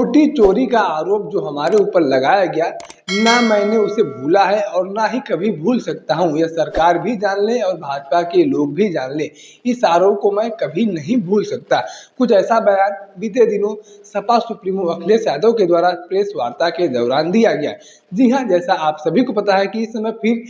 टोटी चोरी का आरोप जो हमारे ऊपर लगाया गया, ना मैंने उसे भूला है और ना ही कभी भूल सकता हूं। यह सरकार भी जान ले और भाजपा के लोग भी जान ले, इस आरोप को मैं कभी नहीं भूल सकता। कुछ ऐसा बयान बीते दिनों सपा सुप्रीमो अखिलेश यादव के द्वारा प्रेस वार्ता के दौरान दिया गया। जी हाँ, जैसा आप सभी को पता है कि इस समय फिर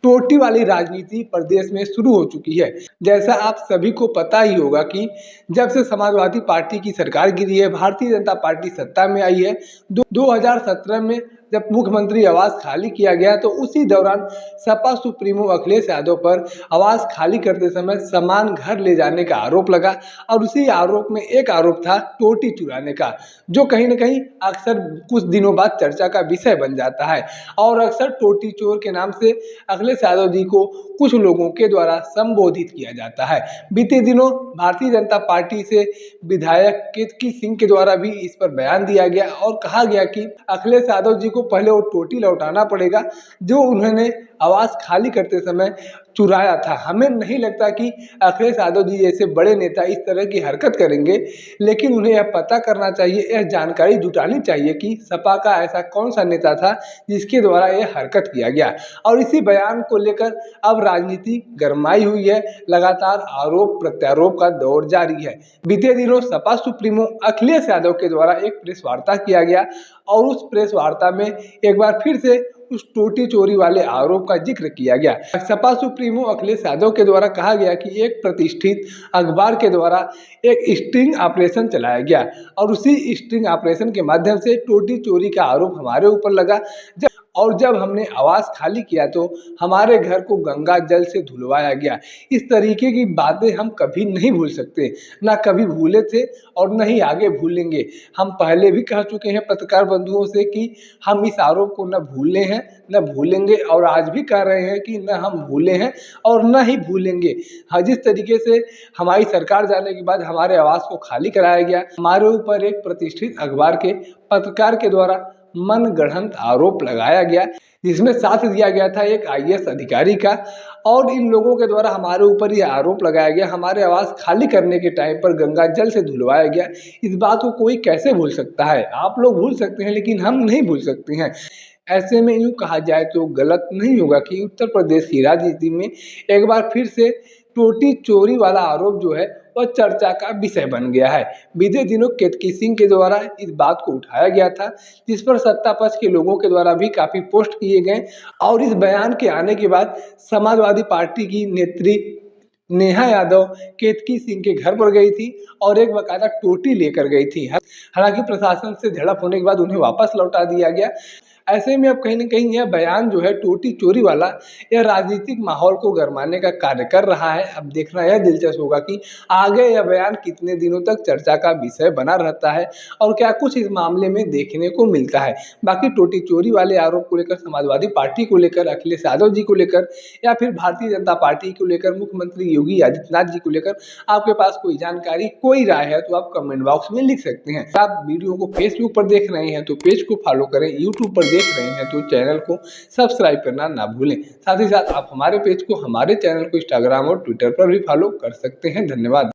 टोटी वाली राजनीति प्रदेश में शुरू हो चुकी है। जैसा आप सभी को पता ही होगा कि जब से समाजवादी पार्टी की सरकार गिरी है, भारतीय जनता पार्टी सत्ता में आई है, 2017 में जब मुख्यमंत्री आवास खाली किया गया तो उसी दौरान सपा सुप्रीमो अखिलेश यादव पर आवास खाली करते समय सामान घर ले जाने का आरोप लगा और उसी आरोप में एक आरोप था टोटी चुराने का, जो कहीं ना कहीं अक्सर कुछ दिनों बाद चर्चा का विषय बन जाता है। और अक्सर टोटी चोर के नाम से अखिलेश यादव जी को कुछ लोगों के द्वारा संबोधित किया जाता है। बीते दिनों भारतीय जनता पार्टी से विधायक केतकी सिंह के द्वारा भी इस पर बयान दिया गया और कहा गया कि अखिलेश यादव जी को पहले वो टोटी लौटाना पड़ेगा जो उन्होंने आवास खाली करते समय चुराया था। हमें नहीं लगता कि अखिलेश यादव जी जैसे बड़े नेता इस तरह की हरकत करेंगे, लेकिन उन्हें यह पता करना चाहिए, यह जानकारी जुटानी चाहिए कि सपा का ऐसा कौन सा नेता था जिसके द्वारा यह हरकत किया गया। और इसी बयान को लेकर अब राजनीति गरमाई हुई है, लगातार आरोप प्रत्यारोप का दौर जारी है। बीते दिनों सपा सुप्रीमो अखिलेश यादव के द्वारा एक प्रेस वार्ता किया गया और उस प्रेस वार्ता में एक बार फिर से उस टोटी चोरी वाले आरोप का जिक्र किया गया। सपा सुप्रीमो अखिलेश यादव के द्वारा कहा गया कि एक प्रतिष्ठित अखबार के द्वारा एक स्टिंग ऑपरेशन चलाया गया और उसी स्टिंग ऑपरेशन के माध्यम से टोटी चोरी का आरोप हमारे ऊपर लगा। जब हमने आवास खाली किया तो हमारे घर को गंगा जल से धुलवाया गया। इस तरीके की बातें हम कभी नहीं भूल सकते, ना कभी भूले थे और न ही आगे भूलेंगे। हम पहले भी कह चुके हैं पत्रकार बंधुओं से कि हम इस आरोप को न भूले हैं न भूलेंगे, और आज भी कह रहे हैं कि न हम भूले हैं और न ही भूलेंगे। हाँ, जिस तरीके से हमारी सरकार जाने के बाद हमारे आवास को खाली कराया गया, हमारे ऊपर एक प्रतिष्ठित अखबार के पत्रकार के द्वारा मनगढ़ंत आरोप लगाया गया, जिसमें साथ दिया गया था एक आईएएस अधिकारी का, और इन लोगों के द्वारा हमारे ऊपर ये आरोप लगाया गया हमारे आवास खाली करने के टाइम पर गंगा जल से धुलवाया गया। इस बात को कोई कैसे भूल सकता है? आप लोग भूल सकते हैं लेकिन हम नहीं भूल सकते हैं। ऐसे में यूँ कहा जाए तो गलत नहीं होगा कि उत्तर प्रदेश की राजनीति में एक बार फिर से टोटी चोरी वाला आरोप जो है वह चर्चा का विषय बन गया है। बीते दिनों केतकी सिंह के द्वारा इस बात को उठाया गया था, जिस पर सत्ता पक्ष के लोगों के द्वारा भी काफ़ी पोस्ट किए गए और इस बयान के आने के बाद समाजवादी पार्टी की नेत्री नेहा यादव केतकी सिंह के घर पर गई थी और एक बाकायदा टोटी लेकर गई थी। हालांकि प्रशासन से झड़प होने के बाद उन्हें वापस लौटा दिया गया। ऐसे में अब कहीं न कहीं यह बयान जो है टोटी चोरी वाला, यह राजनीतिक माहौल को गरमाने का कार्य कर रहा है। अब देखना यह दिलचस्प होगा कि आगे यह बयान कितने दिनों तक चर्चा का विषय बना रहता है और क्या कुछ इस मामले में देखने को मिलता है। बाकी टोटी चोरी वाले आरोप को लेकर, समाजवादी पार्टी को लेकर, अखिलेश यादव जी को लेकर या फिर भारतीय जनता पार्टी को लेकर, मुख्यमंत्री योगी आदित्यनाथ जी को लेकर आपके पास कोई जानकारी, कोई राय है तो आप कमेंट बॉक्स में लिख सकते हैं। आप वीडियो को फेसबुक पर देख रहे हैं तो पेज को फॉलो करें, यूट्यूब पर देख रहे हैं तो चैनल को सब्सक्राइब करना ना भूलें। साथ ही साथ आप हमारे पेज को, हमारे चैनल को इंस्टाग्राम और ट्विटर पर भी फॉलो कर सकते हैं। धन्यवाद।